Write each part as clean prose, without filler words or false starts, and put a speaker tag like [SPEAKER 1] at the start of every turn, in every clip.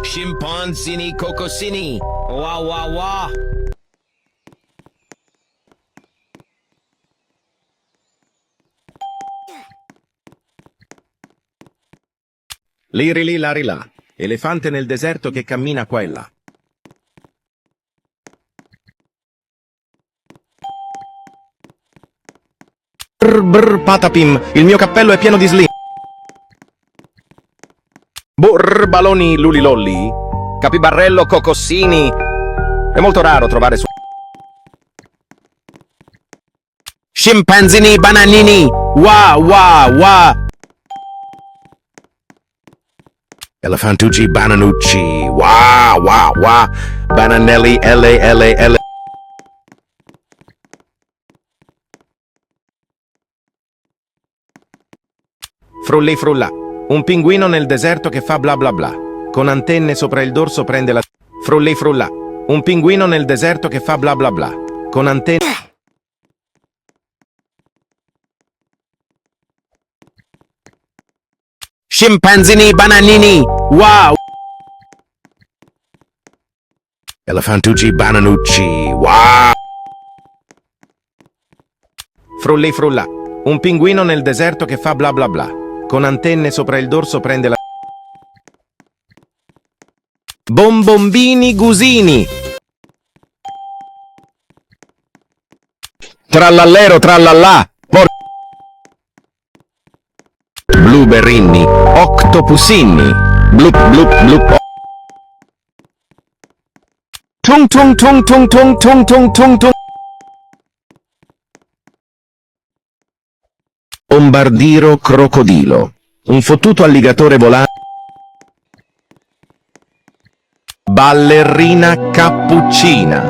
[SPEAKER 1] Scimpanzini cocosini. Wah wah wah.
[SPEAKER 2] Liri lì, lari là. Elefante nel deserto che cammina qua e là. Brr brr patapim, il mio cappello è pieno di slim. Brr baloni lulilolli. Capibarello cocossini. È molto raro trovare su...
[SPEAKER 1] Scimpanzini bananini. Wah wah wah.
[SPEAKER 2] Elefantucci bananucci. Wah wah wah. Bananelli L. Frulli frulla. Un pinguino nel deserto che fa bla bla bla. Con antenne sopra il dorso prende la... Frulli frulla. Un pinguino nel deserto che fa bla bla bla. Con antenne...
[SPEAKER 1] Scimpanzini bananini. Wow.
[SPEAKER 2] Elefantucci bananucci. Wow. Frulli frulla. Un pinguino nel deserto che fa bla bla bla. Con antenne sopra il dorso prende la...
[SPEAKER 1] Bombombini gusini.
[SPEAKER 2] Trallallero trallallà. Blueberrini. Octopusini. Blup blup blup. Tung tung tung tung tung tung tung tung tung. Bombardiro crocodilo. Un fottuto alligatore volante. Ballerina cappuccina.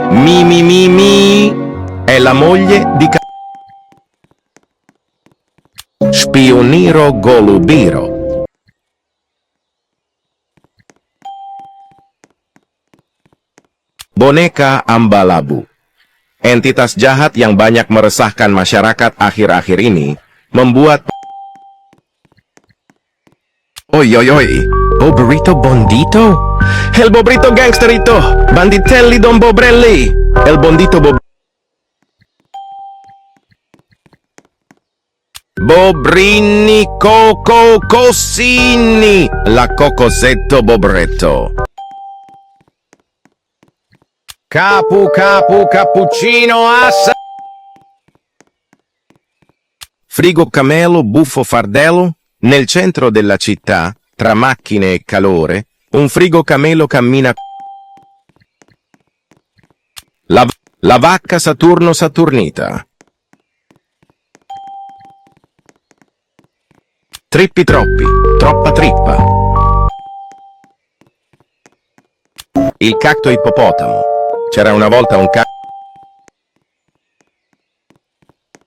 [SPEAKER 2] Mi. È la moglie di Spioniro golubiro. Boneka Ambalabu. Entitas jahat yang banyak meresahkan masyarakat akhir-akhir ini, membuat... Oi. Bobrito bondito? El bobrito gangsterito! Banditelli don bobrelli! El bondito Bobrini cocossini! La cocosetto bobretto. Cappuccino assa. Frigo camelo buffo fardello. Nel centro della città, tra macchine e calore, un frigo camelo cammina. La vacca Saturno Saturnita. Trippi troppi, troppa trippa. Il cacto ippopotamo. C'era una volta un cacto.